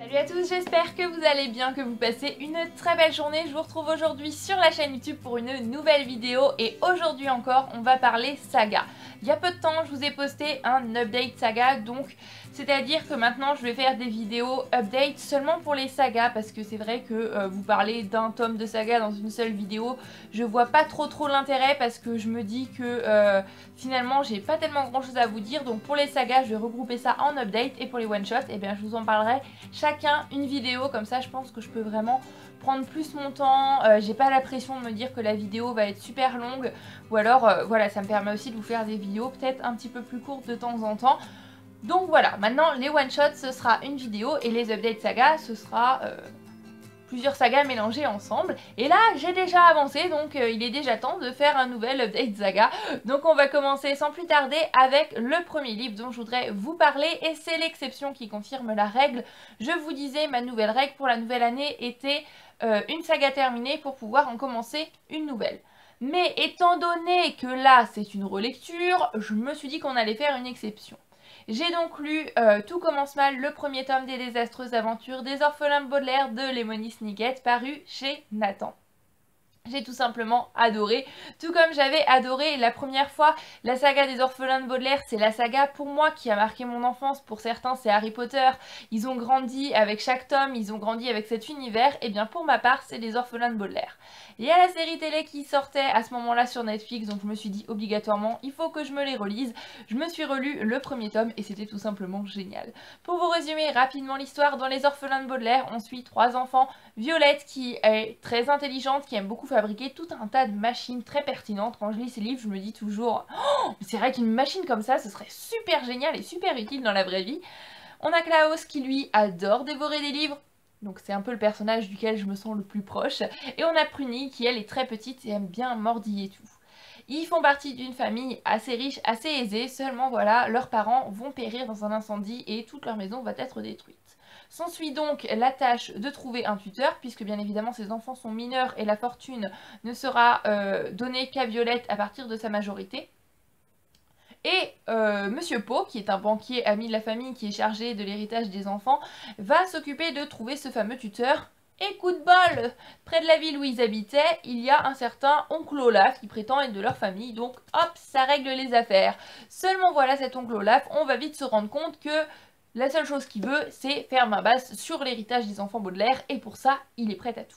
Salut à tous, j'espère que vous allez bien, que vous passez une très belle journée. Je vous retrouve aujourd'hui sur la chaîne YouTube pour une nouvelle vidéo et aujourd'hui encore on va parler saga. Il y a peu de temps je vous ai posté un update saga, donc c'est-à-dire que maintenant je vais faire des vidéos update seulement pour les sagas parce que c'est vrai que vous parlez d'un tome de saga dans une seule vidéo, je vois pas trop l'intérêt parce que je me dis que finalement j'ai pas tellement grand chose à vous dire, donc pour les sagas je vais regrouper ça en update et pour les one shot et bien je vous en parlerai chacun une vidéo, comme ça je pense que je peux vraiment prendre plus mon temps, j'ai pas la pression de me dire que la vidéo va être super longue ou alors voilà, ça me permet aussi de vous faire des vidéos peut-être un petit peu plus courtes de temps en temps. Donc voilà, maintenant les one shots ce sera une vidéo et les updates saga ce sera plusieurs sagas mélangées ensemble. Et là j'ai déjà avancé, donc il est déjà temps de faire un nouvel update saga. Donc on va commencer sans plus tarder avec le premier livre dont je voudrais vous parler et c'est l'exception qui confirme la règle. Je vous disais, ma nouvelle règle pour la nouvelle année était une saga terminée pour pouvoir en commencer une nouvelle. Mais étant donné que là c'est une relecture, je me suis dit qu'on allait faire une exception. J'ai donc lu Tout commence mal, le premier tome des désastreuses aventures des orphelins de Baudelaire de Lemony Snicket, paru chez Nathan. J'ai tout simplement adoré, tout comme j'avais adoré la première fois la saga des orphelins de Baudelaire. C'est la saga pour moi qui a marqué mon enfance, pour certains c'est Harry Potter, ils ont grandi avec chaque tome, ils ont grandi avec cet univers, et bien pour ma part c'est les orphelins de Baudelaire. Il y a la série télé qui sortait à ce moment là sur Netflix, donc je me suis dit obligatoirement il faut que je me les relise. Je me suis relu le premier tome et c'était tout simplement génial. Pour vous résumer rapidement l'histoire, dans les orphelins de Baudelaire on suit 3 enfants. Violette qui est très intelligente, qui aime beaucoup fabriquer tout un tas de machines très pertinentes. Quand je lis ces livres, je me dis toujours oh, c'est vrai qu'une machine comme ça, ce serait super génial et super utile dans la vraie vie. On a Klaus qui lui adore dévorer des livres. Donc c'est un peu le personnage duquel je me sens le plus proche. Et on a Pruny qui elle est très petite et aime bien mordiller tout. Ils font partie d'une famille assez riche, assez aisée, seulement voilà, leurs parents vont périr dans un incendie et toute leur maison va être détruite. S'ensuit donc la tâche de trouver un tuteur, puisque bien évidemment ces enfants sont mineurs et la fortune ne sera donnée qu'à Violette à partir de sa majorité. Et Monsieur Poe, qui est un banquier ami de la famille qui est chargé de l'héritage des enfants, va s'occuper de trouver ce fameux tuteur. Et coup de bol, près de la ville où ils habitaient, il y a un certain oncle Olaf qui prétend être de leur famille, donc hop, ça règle les affaires. Seulement voilà, cet oncle Olaf, on va vite se rendre compte que la seule chose qu'il veut, c'est faire main basse sur l'héritage des enfants Baudelaire, et pour ça, il est prêt à tout.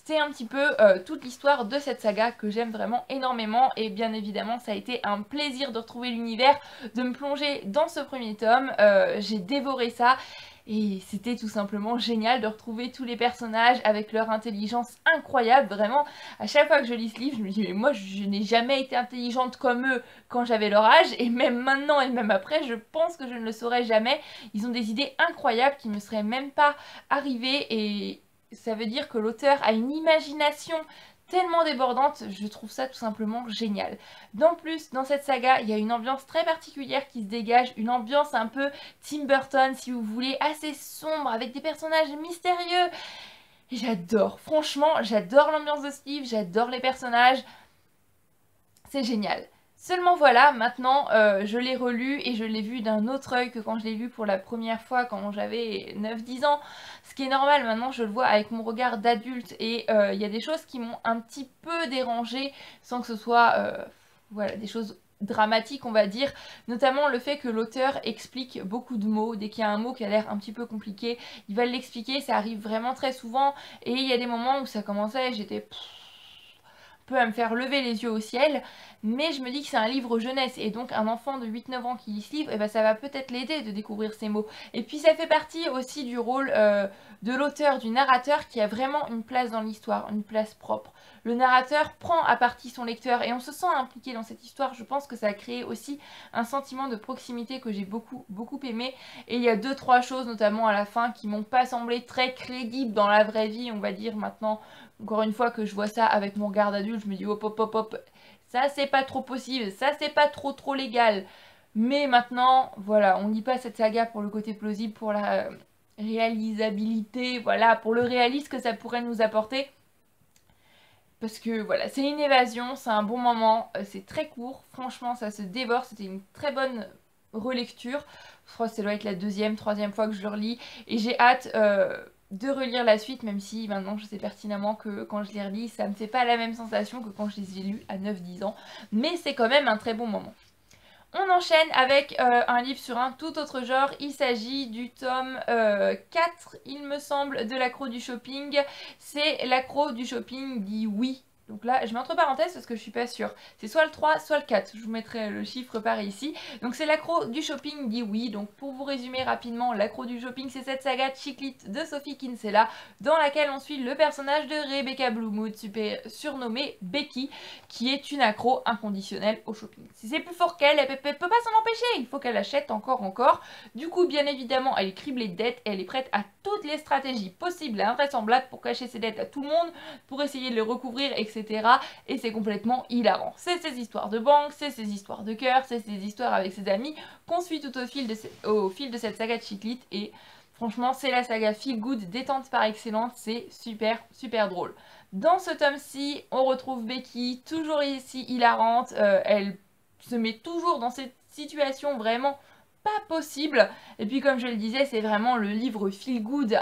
C'est un petit peu toute l'histoire de cette saga que j'aime vraiment énormément, et bien évidemment, ça a été un plaisir de retrouver l'univers, de me plonger dans ce premier tome. J'ai dévoré ça. Et c'était tout simplement génial de retrouver tous les personnages avec leur intelligence incroyable. Vraiment, à chaque fois que je lis ce livre, je me dis mais moi je n'ai jamais été intelligente comme eux quand j'avais leur âge. Et même maintenant et même après, je pense que je ne le saurais jamais. Ils ont des idées incroyables qui ne me seraient même pas arrivées. Et ça veut dire que l'auteur a une imagination tellement débordante, je trouve ça tout simplement génial. D'en plus, dans cette saga, il y a une ambiance très particulière qui se dégage, une ambiance un peu Tim Burton, si vous voulez, assez sombre, avec des personnages mystérieux. Et j'adore, franchement, j'adore l'ambiance de ce livre, j'adore les personnages, c'est génial. Seulement voilà, maintenant je l'ai relu et je l'ai vu d'un autre œil que quand je l'ai lu pour la première fois quand j'avais 9-10 ans. Ce qui est normal, maintenant je le vois avec mon regard d'adulte et il y a des choses qui m'ont un petit peu dérangée sans que ce soit voilà, des choses dramatiques on va dire, notamment le fait que l'auteur explique beaucoup de mots. Dès qu'il y a un mot qui a l'air un petit peu compliqué, il va l'expliquer, ça arrive vraiment très souvent et il y a des moments où ça commençait, j'étais peu à me faire lever les yeux au ciel, mais je me dis que c'est un livre jeunesse et donc un enfant de 8-9 ans qui lit ce livre, et ben ça va peut-être l'aider de découvrir ces mots. Et puis ça fait partie aussi du rôle de l'auteur, du narrateur qui a vraiment une place dans l'histoire, une place propre. Le narrateur prend à partie son lecteur et on se sent impliqué dans cette histoire. Je pense que ça a créé aussi un sentiment de proximité que j'ai beaucoup aimé. Et il y a 2-3 choses notamment à la fin qui m'ont pas semblé très crédibles dans la vraie vie, on va dire maintenant. Encore une fois que je vois ça avec mon regard d'adulte, je me dis hop hop hop hop, ça c'est pas trop possible, ça c'est pas trop légal. Mais maintenant, voilà, on lit pas cette saga pour le côté plausible, pour la réalisabilité, voilà, pour le réalisme que ça pourrait nous apporter. Parce que voilà, c'est une évasion, c'est un bon moment, c'est très court, franchement ça se dévore, c'était une très bonne relecture. Je crois que ça doit être la deuxième, troisième fois que je le relis et j'ai hâte de relire la suite, même si maintenant je sais pertinemment que quand je les relis, ça me fait pas la même sensation que quand je les ai lus à 9-10 ans, mais c'est quand même un très bon moment. On enchaîne avec un livre sur un tout autre genre, il s'agit du tome 4, il me semble, de l'accro du shopping. C'est l'accro du shopping dit oui. Donc là, je mets entre parenthèses parce que je suis pas sûre. C'est soit le 3, soit le 4. Je vous mettrai le chiffre par ici. Donc c'est l'accro du shopping dit oui. Donc pour vous résumer rapidement, l'accro du shopping, c'est cette saga Chiclite de Sophie Kinsella dans laquelle on suit le personnage de Rebecca Bloomwood, surnommée Becky, qui est une accro inconditionnelle au shopping. Si c'est plus fort qu'elle, elle peut pas s'en empêcher. Il faut qu'elle achète encore. Du coup, bien évidemment, elle est criblée de dettes et elle est prête à toutes les stratégies possibles et invraisemblables pour cacher ses dettes à tout le monde, pour essayer de les recouvrir, etc. Et c'est complètement hilarant. C'est ces histoires de banque, c'est ces histoires de cœur, c'est ces histoires avec ses amis qu'on suit tout au fil de cette saga de Chiclite et franchement, c'est la saga feel good, détente par excellence, c'est super drôle. Dans ce tome-ci, on retrouve Becky, toujours ici hilarante, elle se met toujours dans cette situation vraiment pas possible. Et puis comme je le disais, c'est vraiment le livre feel good,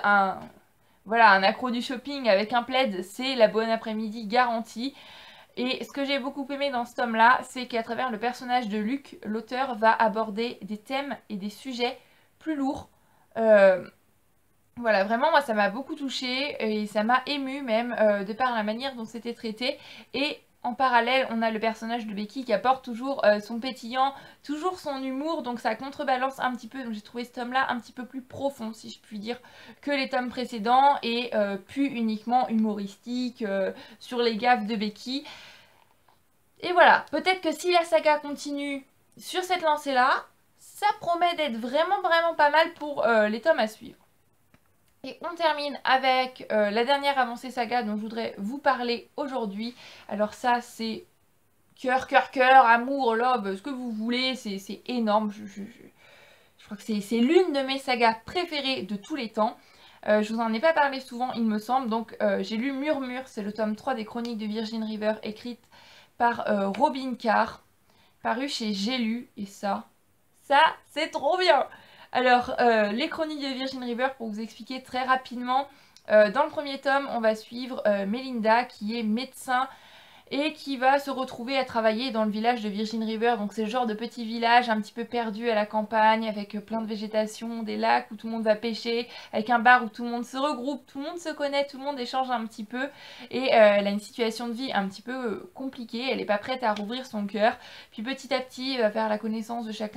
voilà, un accro du shopping avec un plaid, c'est la bonne après-midi garantie. Et ce que j'ai beaucoup aimé dans ce tome-là, c'est qu'à travers le personnage de Luc, l'auteur va aborder des thèmes et des sujets plus lourds. Voilà, vraiment, moi, ça m'a beaucoup touchée et ça m'a émue même de par la manière dont c'était traité. Et en parallèle, on a le personnage de Becky qui apporte toujours son pétillant, toujours son humour, donc ça contrebalance un petit peu. Donc j'ai trouvé ce tome-là un petit peu plus profond, si je puis dire, que les tomes précédents et plus uniquement humoristique sur les gaffes de Becky. Et voilà, peut-être que si la saga continue sur cette lancée-là, ça promet d'être vraiment pas mal pour les tomes à suivre. Et on termine avec la dernière avancée saga dont je voudrais vous parler aujourd'hui. Alors ça c'est cœur, amour, love, ce que vous voulez, c'est énorme. Je crois que c'est l'une de mes sagas préférées de tous les temps. Je vous en ai pas parlé souvent il me semble, donc j'ai lu Murmure, c'est le tome 3 des chroniques de Virgin River écrite par Robin Carr, paru chez J'ai lu, et ça c'est trop bien. Alors, les chroniques de Virgin River, pour vous expliquer très rapidement, dans le premier tome, on va suivre Melinda, qui est médecin et qui va se retrouver à travailler dans le village de Virgin River. Donc c'est le genre de petit village un petit peu perdu à la campagne, avec plein de végétation, des lacs où tout le monde va pêcher, avec un bar où tout le monde se regroupe, tout le monde se connaît, tout le monde échange un petit peu, et elle a une situation de vie un petit peu compliquée, elle n'est pas prête à rouvrir son cœur. Puis petit à petit, elle va faire la connaissance de chaque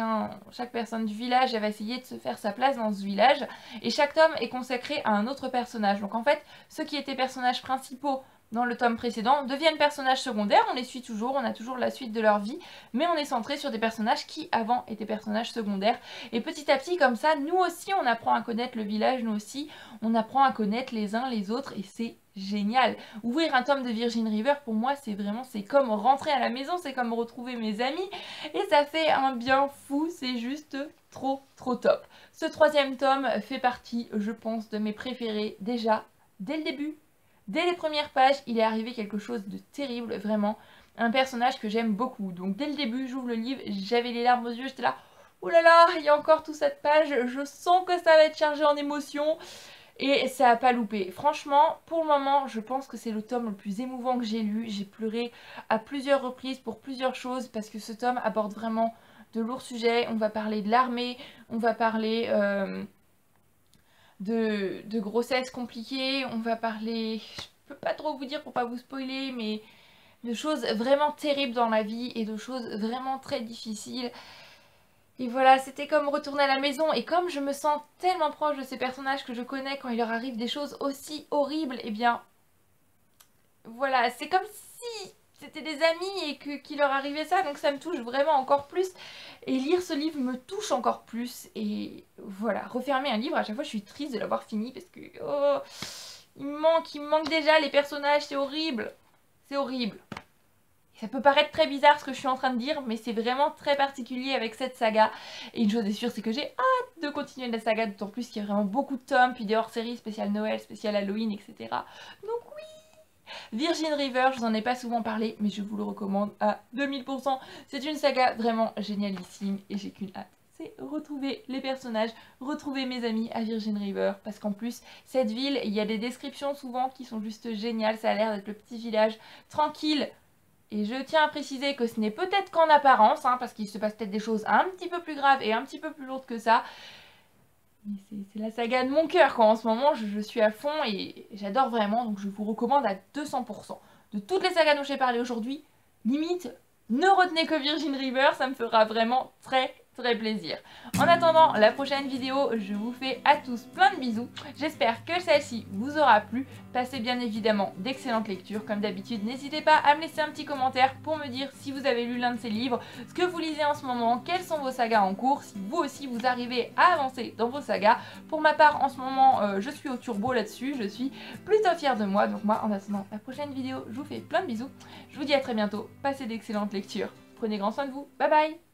personne du village, elle va essayer de se faire sa place dans ce village, et chaque tome est consacré à un autre personnage. Donc en fait, ceux qui étaient personnages principaux dans le tome précédent deviennent personnages secondaires, on les suit toujours, on a toujours la suite de leur vie, mais on est centré sur des personnages qui avant étaient personnages secondaires. Et petit à petit comme ça, nous aussi on apprend à connaître le village, nous aussi on apprend à connaître les uns les autres et c'est génial. Ouvrir un tome de Virgin River pour moi c'est comme rentrer à la maison, c'est comme retrouver mes amis et ça fait un bien fou, c'est juste trop top. Ce troisième tome fait partie je pense de mes préférés déjà dès le début. Dès les premières pages, il est arrivé quelque chose de terrible, vraiment. Un personnage que j'aime beaucoup. Donc dès le début, j'ouvre le livre, j'avais les larmes aux yeux, j'étais là, oh là là, il y a encore toute cette page, je sens que ça va être chargé en émotions. Et ça a pas loupé. Franchement, pour le moment, je pense que c'est le tome le plus émouvant que j'ai lu. J'ai pleuré à plusieurs reprises pour plusieurs choses parce que ce tome aborde vraiment de lourds sujets. On va parler de l'armée, on va parler de grossesse compliquée, on va parler, je peux pas trop vous dire pour pas vous spoiler, mais de choses vraiment terribles dans la vie et de choses vraiment très difficiles. Et voilà, c'était comme retourner à la maison. Et comme je me sens tellement proche de ces personnages que je connais quand il leur arrive des choses aussi horribles, et bien voilà, c'est comme si c'était des amis et qu'il leur arrivait ça, donc ça me touche vraiment encore plus. Et lire ce livre me touche encore plus. Et voilà, refermer un livre, à chaque fois je suis triste de l'avoir fini parce que oh, il me manque déjà les personnages, c'est horrible. C'est horrible. Ça peut paraître très bizarre ce que je suis en train de dire, mais c'est vraiment très particulier avec cette saga. Et une chose est sûre, c'est que j'ai hâte de continuer la saga, d'autant plus qu'il y a vraiment beaucoup de tomes, puis des hors-séries spéciales Noël, spéciales Halloween, etc. Donc oui, Virgin River, je vous en ai pas souvent parlé, mais je vous le recommande à 2000%. C'est une saga vraiment génialissime et j'ai qu'une hâte, c'est retrouver les personnages, retrouver mes amis à Virgin River, parce qu'en plus, cette ville, il y a des descriptions souvent qui sont juste géniales, ça a l'air d'être le petit village tranquille. Et je tiens à préciser que ce n'est peut-être qu'en apparence, hein, parce qu'il se passe peut-être des choses un petit peu plus graves et un petit peu plus lourdes que ça. Mais c'est la saga de mon cœur, quoi. En ce moment, je suis à fond et j'adore vraiment, donc je vous recommande à 200%. De toutes les sagas dont j'ai parlé aujourd'hui, limite, ne retenez que Virgin River, ça me fera vraiment très plaisir. En attendant la prochaine vidéo, je vous fais à tous plein de bisous. J'espère que celle-ci vous aura plu. Passez bien évidemment d'excellentes lectures. Comme d'habitude, n'hésitez pas à me laisser un petit commentaire pour me dire si vous avez lu l'un de ces livres, ce que vous lisez en ce moment, quelles sont vos sagas en cours, si vous aussi vous arrivez à avancer dans vos sagas. Pour ma part, en ce moment, je suis au turbo là-dessus. Je suis plutôt fière de moi. Donc moi, en attendant la prochaine vidéo, je vous fais plein de bisous. Je vous dis à très bientôt. Passez d'excellentes lectures. Prenez grand soin de vous. Bye bye!